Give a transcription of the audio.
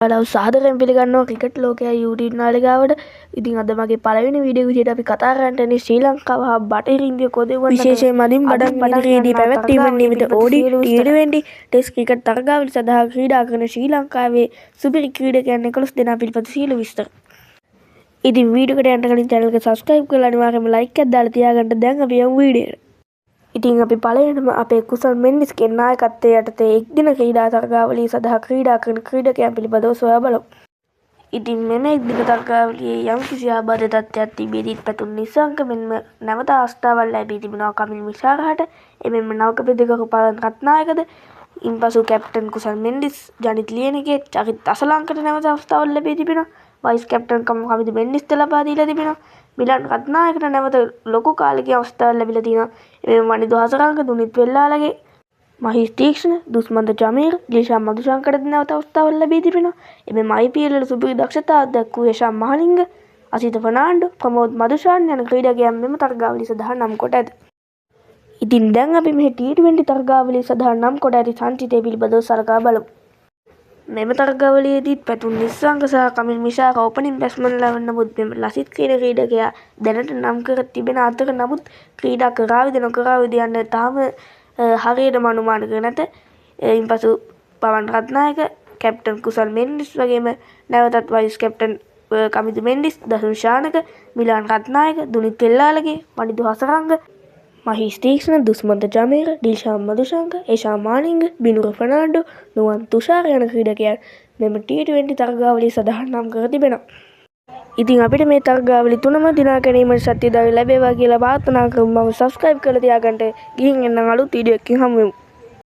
ඔයාලව සාදරයෙන් පිළිගන්නවා ක්‍රිකට් ලෝකයේ YouTube නාලිකාවට. ඉතින් අද මගේ පළවෙනි වීඩියෝ විදිහට අපි කතා කරන්නේ ශ්‍රී ලංකාව හා බටහිර ඉන්දිය කොදෙව්වන්ට විශේෂයෙන් මදින් බඩන් ඉදිරියේදී පැවැත්වීමට නියමිත ODI T20 ටෙස්ට් ක්‍රිකට් තරගාවලිය සඳහා ක්‍රීඩා කරන ශ්‍රී ලංකාවේ සුපිරි ක්‍රීඩකයන් 11 දෙනා පිළිබඳ සියලු විස්තර. ඉතින් වීඩියෝ එකට යන්න කලින් channel එක subscribe කරලා අනිවාර්යයෙන්ම like එකක් දාලා තියාගන්න. දැන් අපි යමු වීඩියෝ එකට. ඉතින් අපි පළවෙනිම අපේ කුසල් මෙන්ඩිස්ගේ නායකත්වයේ යටතේ එක්දින ක්‍රීඩා තරගාවලිය සඳහා ක්‍රීඩා කරන ක්‍රීඩකයන් පිළිබඳව සොයා බලමු. ඉතින් මෙම එක්දින තරගාවලියේ යම්කිසි ආබාධ තත්ත්වයක් තිබෙද්දී පැතුම් නිසංක මෙන්ම නැවත අවස්ථාවක් ලැබී තිබෙනවා කමිල් මිශාරහට. එමෙන්ම නවක පෙදෙකරු පවන් රත්නායකද, ඉන්පසු කැප්ටන් කුසල් මෙන්ඩිස්, ජනිත් ලියනගේ, චරිත් අසලංකට නැවත අවස්ථාවක් ලැබී තිබෙනවා. වයිස් කැප්ටන් කම කමිල් මෙන්ඩිස්ට ලබා දීලා තිබෙනවා. මිලන් රත්නායකට නැවත ලොකු කාලයක අවස්ථාවක් ලැබිලා තිනවා. එමෙන්ම වනිදු හසරංග, දුනිත් වෙල්ලාලගේ, මහීෂ් තීක්ෂණ, දුස්මන්ත ජමීර්, දිල්ෂාන් මදුශංකරට නැවත අවස්ථාවක් ලැබී තිබෙනවා. එමෙන්ම IPL වල සුපිරි දක්ෂතාවක් දක්වූ යෂාන් මහලිංග, අසිත ෆර්නාන්ඩෝ, ප්‍රමෝද් මදුෂාන් යන ක්‍රීඩකයන් මෙම තරගාවලිය සඳහා නම් කොට ඇත. ඉතින් දැන් අපි මේ T20 තරගාවලිය සඳහා නම් කොට ඇති සංචිතය පිළිබඳව සලකා බලමු. මෙම තරගාවලියේදී පැතුම් නිස්සංක සහ කමිල් මිශාර ඕපනින් බැට්ස්මන්ලා වන නමුත් මෙම ලසිත් කියන ක්‍රීඩකයා දැනට නම් කර තිබෙන අතර නමුත් ක්‍රීඩා කරාවිද නොකරාවිද යන්න තාම හරියටම අනුමාන කර නැත. ඉන්පසු පවන් රත්නායක, කැප්ටන් කුසල් මෙන්ඩිස් වගේම නැවතත් වයිස් කැප්ටන් කමිදු මෙන්ඩිස්, දසුන් ශානක, මිලාන් රත්නායක, දුනිත් වෙල්ලාලගේ, වනිදු හසරංග, මහීෂ් තීක්ෂණ, දුස්මන්ත ජමීර, දිල්ෂාන් මදුශංක, යෂාන් මහලිංග, බිනුර ෆර්නාන්ඩෝ, නුවන් තුෂාර යන ක්‍රීඩකයන් මෙම T20 තරගාවලිය සඳහා නම් කර තිබෙනවා. ඉතින් අපිට මේ තරගාවලිය තුනම දිනා ගැනීමට ශක්තිය ලැබේවා කියලා ප්‍රාර්ථනා කරමු. මම subscribe කරලා තියාගන්න. ගිහින් එන්න අලුත් වීඩියෝ එකකින් හමු වෙමු.